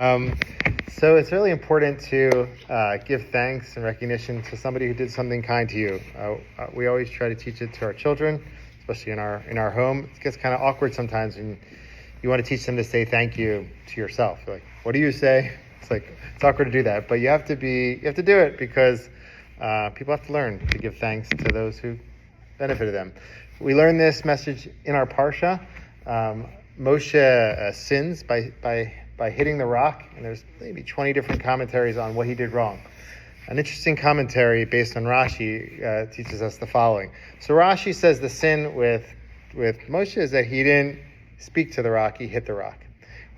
Um, so it's really important to give thanks and recognition to somebody who did something kind to you. We always try to teach it to our children, especially in our home. It gets kind of awkward sometimes when you want to teach them to say thank you to yourself. You're like, what do you say? It's awkward to do that, but you have to do it because people have to learn to give thanks to those who benefited them. We learned this message in our Parsha. Moshe sins by hitting the rock, and there's maybe 20 different commentaries on what he did wrong. An interesting commentary based on Rashi teaches us the following. So Rashi says the sin with Moshe is that he didn't speak to the rock, he hit the rock.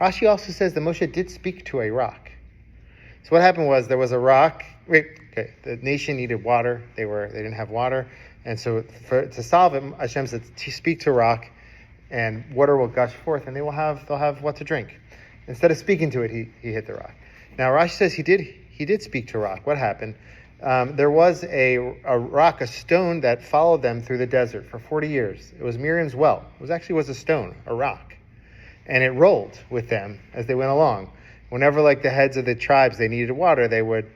Rashi also says that Moshe did speak to a rock. So what happened was there was a rock. The nation needed water. They didn't have water, and so to solve it, Hashem said to speak to a rock, and water will gush forth, and they'll have what to drink. Instead of speaking to it, he hit the rock. Now Rashi says he did speak to a rock. What happened? There was a rock, a stone that followed them through the desert for 40 years. It was Miriam's well. It was a stone, a rock, and it rolled with them as they went along. Whenever the heads of the tribes they needed water, they would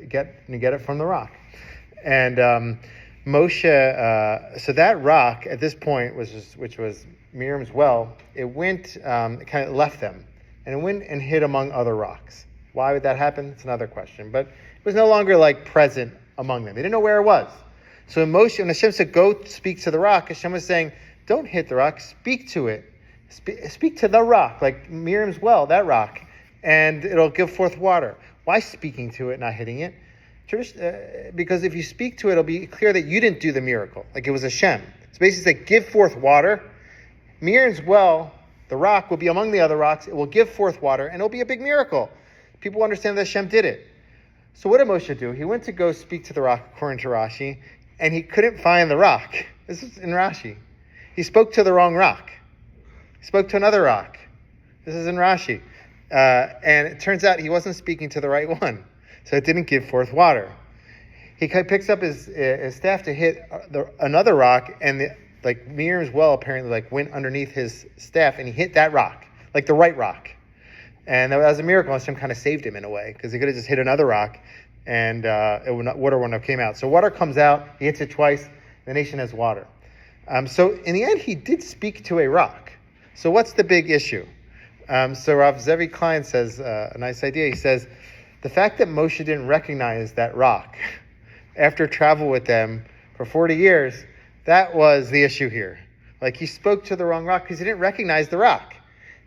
get it from the rock. And Moshe, so that rock at this point which was Miriam's well, it went, it kind of left them, and it went and hid among other rocks. Why would that happen? It's another question. But it was no longer present among them. They didn't know where it was. So when Hashem said, go speak to the rock, Hashem was saying, don't hit the rock, speak to it. Speak to the rock, like Miriam's well, that rock, and it'll give forth water. Why speaking to it, not hitting it? Because if you speak to it, it'll be clear that you didn't do the miracle. It was Hashem. So basically, say, give forth water. Miriam's well, the rock, will be among the other rocks. It will give forth water, and it'll be a big miracle. People understand that Hashem did it. So what did Moshe do? He went to go speak to the rock, according to Rashi, and he couldn't find the rock. This is in Rashi. He spoke to the wrong rock. He spoke to another rock. This is in Rashi. And it turns out he wasn't speaking to the right one. So it didn't give forth water. He picks up his staff to hit another rock, and Miriam's well apparently went underneath his staff, and he hit that rock, the right rock. And that was a miracle. Hashem kind of saved him in a way, because he could have just hit another rock, and water wouldn't have came out. So water comes out. He hits it twice. The nation has water. So in the end, he did speak to a rock. So what's the big issue? So Rav Zevi Klein says a nice idea. He says the fact that Moshe didn't recognize that rock after travel with them for 40 years, that was the issue here. He spoke to the wrong rock because he didn't recognize the rock.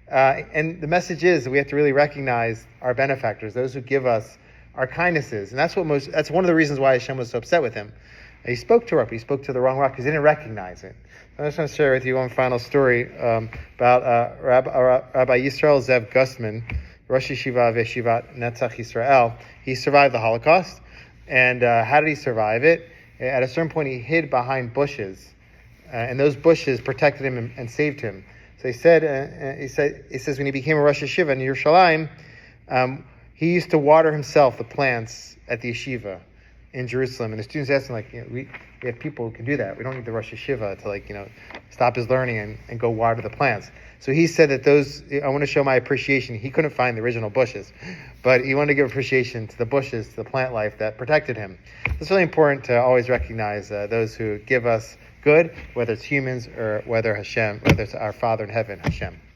And the message is that we have to really recognize our benefactors, those who give us our kindnesses. And that's that's one of the reasons why Hashem was so upset with him. He spoke to her, but he spoke to the wrong rock because he didn't recognize it. I just want to share with you one final story about Rabbi Yisrael Zev Gustman, Rosh Yeshiva Veshivat Netzach Yisrael. He survived the Holocaust. And how did he survive it? At a certain point, he hid behind bushes. And those bushes protected him and saved him. So he says when he became a Rosh Yeshiva in Yerushalayim, he used to water himself the plants at the yeshiva in Jerusalem. And the students asked him, we have people who can do that. We don't need the Rosh Yeshiva to stop his learning and go water the plants. So he said that I want to show my appreciation. He couldn't find the original bushes, but he wanted to give appreciation to the bushes, to the plant life that protected him. It's really important to always recognize those who give us good, whether it's humans or whether it's our Father in heaven, Hashem.